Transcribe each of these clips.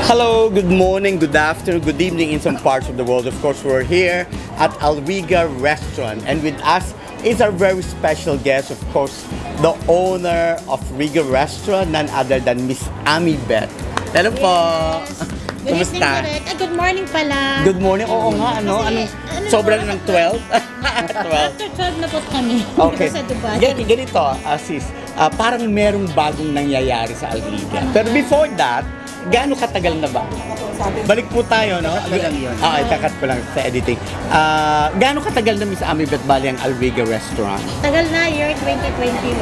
Hello, good morning, good afternoon, good evening in some parts of the world. Of course, we're here at Alriga Restaurant, and with us is our very special guest, of course, the owner of Riga Restaurant, none other than Miss Ami Beth. Hello po. Good evening, Kumusta? Direk. Good morning pala. Good morning. Oo nga, ano? Sobrang ng 12? 12. After 12 na po kami. Okay. Sa Dubai. Ganito, sis, parang merong bagong nangyayari sa Alriga. Pero before that, gaano katagal na ba? Balik po tayo, no? Itakat ko lang sa editing. Gaano katagal na Miss Ami Beth Bali ang Alriga Restaurant? Tagal na, year 2021.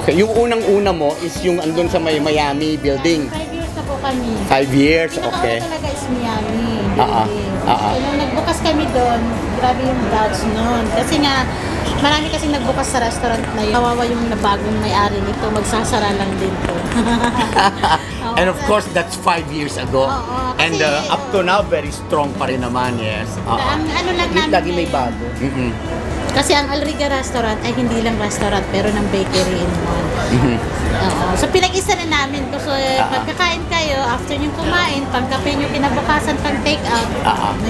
Okay, yung unang-una mo is yung andun sa may Miami building. 5 years na po kami. 5 years, Pinakauna okay. talaga is Miami Ah, building. ah. So, nung nagbukas kami doon, grabe yung doubts noon. Kasi nga, marami kasing nagbukas sa restaurant na yun. Kawawa yung nabagong may-ari nito, magsasara lang din to. And of course, that's 5 years ago. Oo, And kasi- up to now, very strong pa rin naman, yes. Ang ano lang namin Lagi may ngayon, bago. Mm-mm. kasi ang Alriga Restaurant ay hindi lang restaurant pero ng bakery in one. Mhm. Oo. So pinag-isa na namin kasi pagkakain kayo, after nyo kumain, pagkape nyo kinabukasan pang take out,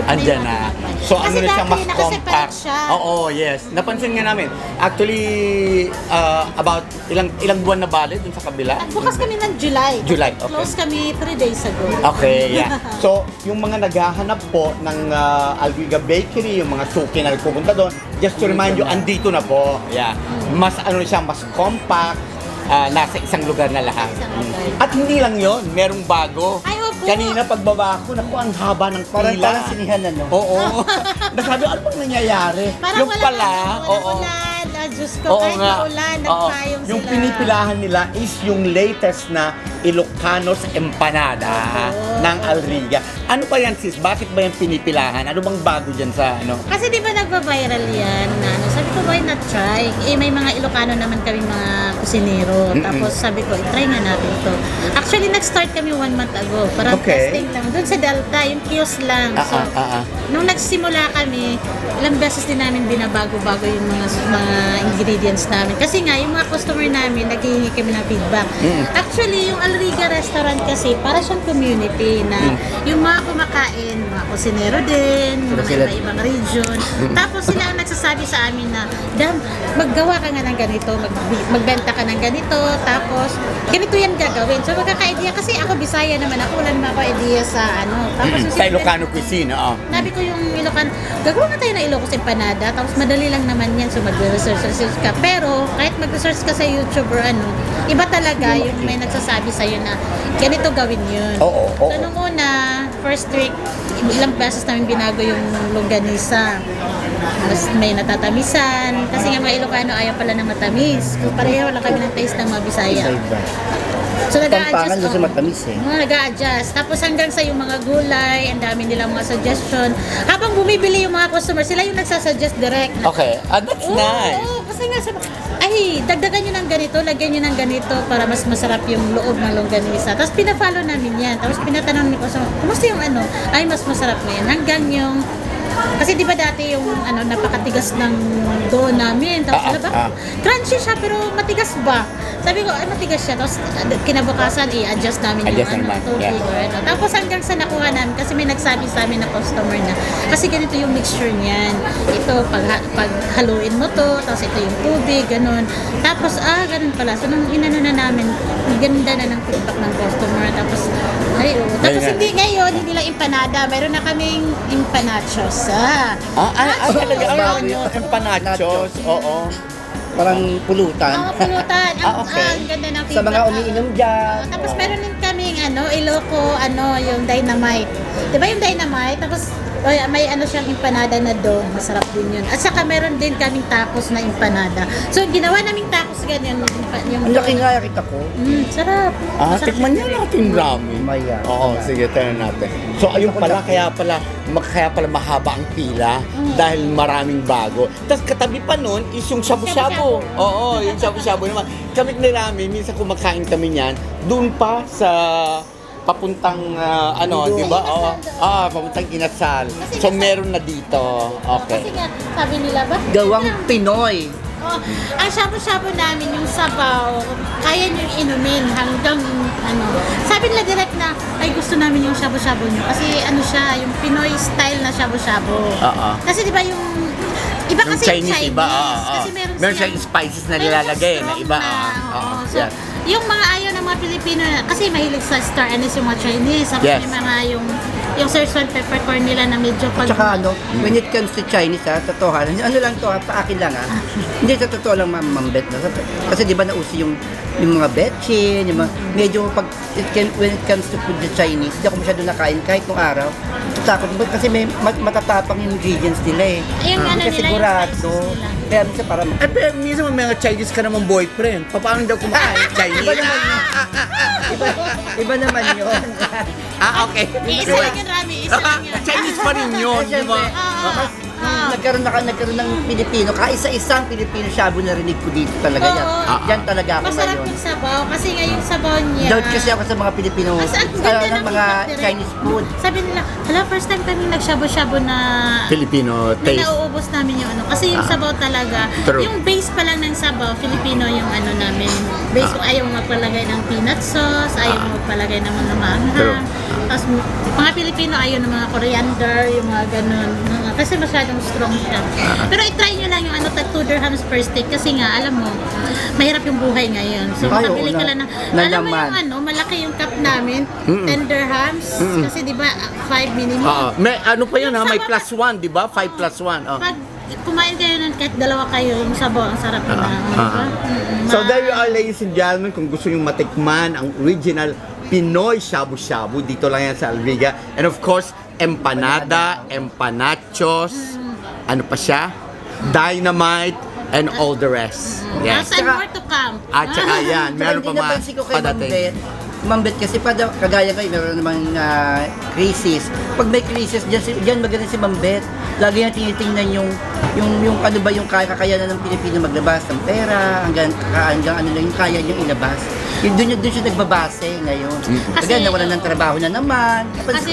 Andyan na. So ano kasi na siya, dati mas nakaseparate compact. siya. Oo, yes. Napansin nga namin. Actually, about ilang buwan na bali dun sa kabila? Bukas kami ng July. July, okay. Close kami 3 days ago. Okay, yeah. So, yung mga naghahanap po ng Alriga Bakery, yung mga suki na nagpupunta doon, just to remind you, andito na po. Yeah. Mas ano siya, mas compact, nasa isang lugar na lahat. Isang lugar. At hindi lang yon, merong bago. Ay, opo. Kanina pagbaba ko, naku, ang haba ng Parang pila. sinihan ano. Oo. Nasabi, ano bang nangyayari? Parang Yung wala pala, walang ulan. Diyos ko, Oo kahit nga. maulan, Oo. nagpayong Yung sila. pinipilahan nila is yung latest na Ilocanos Empanada Oo. ng Alriga. Ano ba yan, sis? Bakit ba yan pinipilahan? Ano bang bago dyan sa ano? Kasi di ba nagba-viral yan na ano, sabi ko why not try? Eh may mga Ilocano naman kami mga kusinero. Tapos sabi ko, try nga natin to. Actually nag-start kami 1 month ago. Parang Okay. testing lang. Doon sa Delta, yung kiosk lang. So, nung nagsimula kami, ilang beses din namin binabago-bago yung mga ingredients namin. Kasi nga, yung mga customer namin, naghihingi kami ng feedback. Actually, yung Alriga Restaurant kasi, para siyang community na yung mga kumakain, mga kusinero din, mga sila- iba-ibang region. Tapos sila ang nagsasabi sa amin na, Dam, maggawa ka nga ng ganito, magbenta ka ng ganito, tapos ganito yan gagawin. So magkaka-idea, kasi ako Bisaya naman ako, wala naman ako idea sa ano. Tapos yung Sa sinabi- Ilocano cuisine, oo. Sabi ko yung Ilocano, gagawa nga tayo ng Ilocos Empanada, tapos madali lang naman yan, so mag-research ka. Pero kahit mag-research ka sa YouTube or ano, iba talaga yung may nagsasabi sa'yo na ganito gawin yun. Oo, oo. So nung una, first week, ilang beses namin binago yung longganisa. Mas may natatamisan, kasi nga mga Ilocano ayaw pala ng matamis. Pareho lang kami ng taste ng mga Bisaya. Sa iba. So Pampangan nag-a-adjust doon sa ako. matamis eh. Nag-a-adjust. Tapos hanggang sa yung mga gulay, ang dami nilang mga suggestion. Habang bumibili yung mga customer, sila yung nagsasuggest direct. Okay, that's nice. Oo, kasi nga sabi, ay, dagdagan nyo ng ganito, lagyan nyo ng ganito para mas masarap yung loob ng longganisa. Tapos pina-follow namin yan. Tapos pinatanong ni customer, kumusta yung ano? Ay, mas masarap na yan. Hanggang yung kasi di ba dati yung ano napakatigas ng dough namin. Tapos crunchy siya pero matigas ba? Sabi ko, ay matigas siya. Tapos kinabukasan i-adjust namin yung Adjust ano, naman, tubig yeah. or ano. Tapos hanggang sa nakuha namin, kasi may nagsabi sa amin na customer na, kasi ganito yung mixture niyan. Ito, pag haluin mo to, tapos ito yung tubig, ganun. Tapos, ganun pala. So, nung inano na namin, ganda na ng feedback ng customer. Tapos, ay, oo. Tapos Ayun hindi ngayon, hindi lang empanada. Meron na kaming empanachos. Talaga, empanachos, oo. Parang pulutan. Pulutan. Okay. Ang ganda ng feedback. Sa mga umiinom dyan. Tapos meron din kaming Iloco, yung dynamite. Di ba yung dynamite? Tapos may ano siyang empanada na dough. Masarap din yun. At saka meron din kaming tacos na empanada. So ginawa naming tacos ganyan. Yung Ang laki nga kita ko. sarap. Masarap Tikman niya siya. natin ramen. Maya. Oo, sige, tingnan natin. So, ayun pala, kaya pala mahaba ang pila dahil maraming bago. Tapos katabi pa nun is yung shabu-shabu. Shabu-shabu. Oo, yung shabu-shabu naman. Kami ni Rami, minsan kumakain kami niyan, doon pa sa papuntang di ba? Oo. Papuntang Inasal. So meron na dito. Okay. Kasi nga, sabi nila, ba? Gawang Pinoy. Oh, ang shabu-shabu namin, yung sabaw, kaya nyo inumin hanggang, sabi nila direct na, ay gusto namin yung shabu-shabu nyo. Kasi ano siya, yung Pinoy style na shabu-shabu. Oo. Kasi di ba yung... Iba Yung kasi Chinese, yung Chinese. iba, oo. Kasi meron Meron silang siyang spices na medyo nilalagay na strong iba, na, oo. oo. Oo, So, yeah. yung mga ayaw ng mga Pilipino, kasi mahilig sa star anise yung mga Chinese. Tapos Yes. may mga yung szechuan peppercorn nila na medyo pag... Tsaka ano, when it comes to Chinese ha, totohanan, ano lang to ha, pa akin lang ha. Hindi sa totoo lang Ma'am Bet. No? Kasi di ba nauso yung mga betchin, yung mga, medyo pag, when it comes to food the Chinese, hindi ako masyado nakain kahit nung araw. Takot kasi may matatapang yung ingredients nila eh. Yung ano Kasi nila, yung sigurado. spices nila. Kaya minsan para Eh, pero minsan may mga Chinese ka naman boyfriend. Paano daw kumakain? Chinese? iba naman yun. Okay. Isa lang yun, Rami. Isa lang yun. Chinese pa rin yun, di ba? Nagkaroon ng Pilipino, kaisa-isang Pilipino shabu narinig ko dito talaga yan. Oo. Yan talaga ako Masarap ngayon. yung sabaw. Kasi nga yung sabaw niya... Doubt kasi ako sa mga Pilipino, Mas ang ganda ng ng mga feedback direct. Chinese food. Sabi nila, hala, first time kami nagshabu-shabu na... Filipino na taste. nauubos namin yung ano. Kasi yung sabaw talaga, True. yung base pa lang ng sabaw, Filipino yung ano namin. Base, ayaw mo magpalagay ng peanut sauce, ayaw mo magpalagay ng mga True. manghang. Tapos mga Pilipino ayaw ng mga coriander, yung mga ganun. Kasi masyadong strong siya. Pero i-try nyo lang yung ano, tag 2 dirhams per steak kasi nga, alam mo, mahirap yung buhay ngayon. So, Ay, oo, makabili ka lang alam mo nalaman. yung ano, malaki yung cup namin, 10 dirhams. Kasi di ba, 5 minimum. May ano pa yun ha? May Yung plus 1, di ba? 5 plus 1. Pag kumain kayo ng kahit dalawa kayo, yung sabaw, ang sarap na. So there you are, ladies and gentlemen, kung gusto nyo matikman ang original Pinoy shabu-shabu, dito lang yan sa Alviga. And of course, empanada, empanachos, ano pa siya? Dynamite, and all the rest. Yes. And more to come. At saka yan, meron pa Hindi napansin ko kay padating. Ma'am Bet kasi kagaya kayo, meron namang crisis. Pag may crisis, dyan magaling si Ma'am Bet. Lagi niya tinitingnan yung ano ba yung kakayanan ng Pilipino maglabas ng pera, hanggang ano lang yung kaya niyang ilabas. Doon siya nagbabase ngayon. Kasi nawalan ng trabaho na naman. Kasi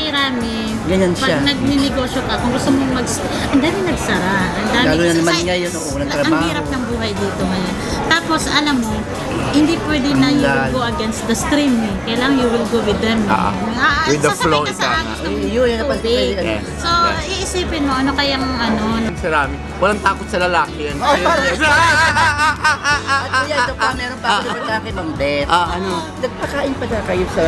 Rami, Ganyan siya. pag nagninegosyo ka, kung gusto mong ang dami nagsara. Ang dami. Lalo na Kasi naman ngayon, walang trabaho. Ang hirap ng buhay dito ngayon. Tapos, alam mo, hindi pwede na you will go against the stream. Eh. Kailangan you will go with them. With the Sasabay flow, ka sa ika agos nga. ng Yun, yung tubig. napansin ko. Yes. So, iisipin mo, ano kayang ano, Si Rami, walang takot sa lalaki yan. Oh, At kuya, ito pa, meron pa ako na kay Ma'am Bet. Ano? Nagpakain pa na kayo sa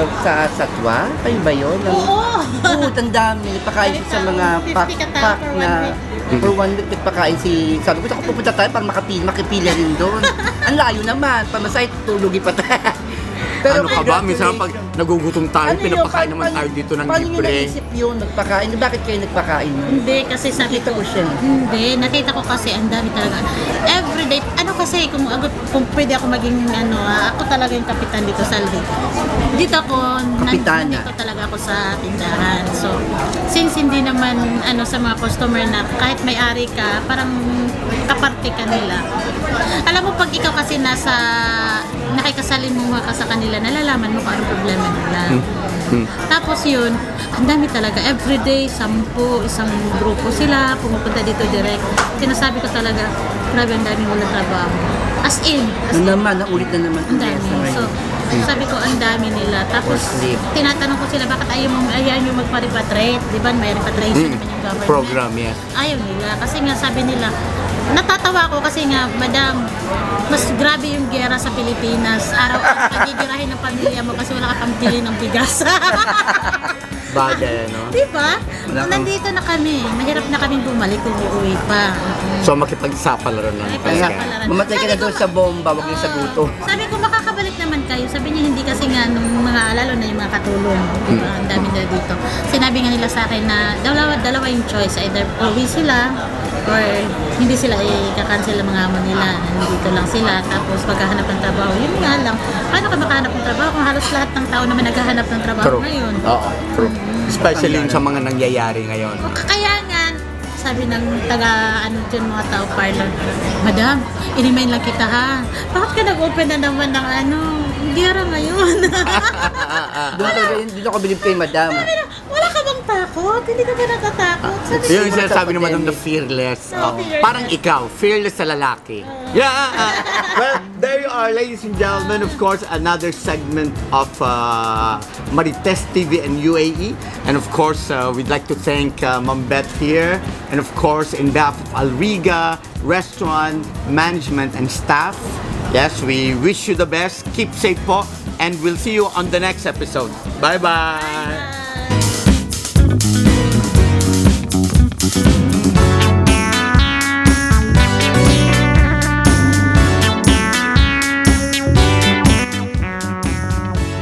Satwa? Kayo ba yun? Oo! Oo, ang dami. Nagpakain sa mga 50 pack katao for na 1 week. for 1 week nagpakain sabi ko, ako pupunta tayo para makipila rin doon. Ang layo naman, pamasahe, tulugin pa tayo. Ano ka ba? Minsan pag nagugutom tayo, pinapakain naman tayo dito ng Paano nyo libre. naisip yun, nagpakain? Bakit kayo nagpakain nun? Hindi, kasi sabi Nakita ko, ko siya. Hindi, nakita ko kasi ang dami talaga. Everyday, ano kasi, kung pwede ako maging, ako talaga yung kapitan dito sa Alvin. Dito ako, Kapitana. nandito talaga ako sa tindahan. So, since hindi naman, sa mga customer na kahit may-ari ka, parang kaparte ka nila. Alam mo, pag ikaw kasi nakikasalin mo ka sa kanila, nalalaman mo kung anong problema nila. Tapos yun, ang dami talaga. Everyday, 10, isang grupo sila, pumupunta dito direct. Sinasabi ko talaga, grabe ang dami walang trabaho. As in. Ano naman, naulit na naman. Ang dami. So, sabi ko, ang dami nila. Tapos, tinatanong ko sila, bakit ayaw nyo magpa-repatriate? Di ba, may repatriation naman yung government. Program, yes. Ayaw nila. Kasi nga, sabi nila, natatawa ko kasi nga, madam, mas grabe yung gera sa Pilipinas. Araw-araw nagigirahin ng pamilya mo kasi wala ka pang bili ng bigas. Bagay, no? Diba? Kung nandito na kami, mahirap na kaming bumalik kung uuwi pa. So makipagsapalaran lang. Ay, Kaya, pagsapalaran. mamatay ka na Sabi doon ko, sa bomba, wag yung sa gutom. Sabi ko, makakabalik naman kayo. Sabi niya, hindi kasi nga nung mga lalo na yung mga katulong. Diba? Ang dami na dito. Sinabi nga nila sa akin na dalawa yung choice. Either uuwi sila or hindi sila i-cancel ang mga amo nila. Nandito lang sila. Tapos maghahanap ng trabaho. Yun nga lang. Paano ka makahanap ng trabaho kung halos lahat ng tao naman naghahanap ng trabaho True. ngayon? Oo, true. Especially yung sa mga nangyayari ngayon. Kaya nga, sabi ng dyan mga tao parlor, Madam, inimain lang kita ha. Bakit ka nag-open na naman ng gera ngayon? Doon ako bilib kay Madam. Wala ka bang takot? Hindi ka ba natatakot? Sabi ko, Yun yung sinasabi naman ng the fearless. fearless. Parang ikaw, fearless sa lalaki. Yeah! Well, there you are. are, ladies and gentlemen, of course, another segment of Marites TV and UAE. And of course, we'd like to thank Ma'am Beth here. And of course, in behalf of Alriga Restaurant Management and staff, yes, we wish you the best. Keep safe po. And we'll see you on the next episode. Bye-bye.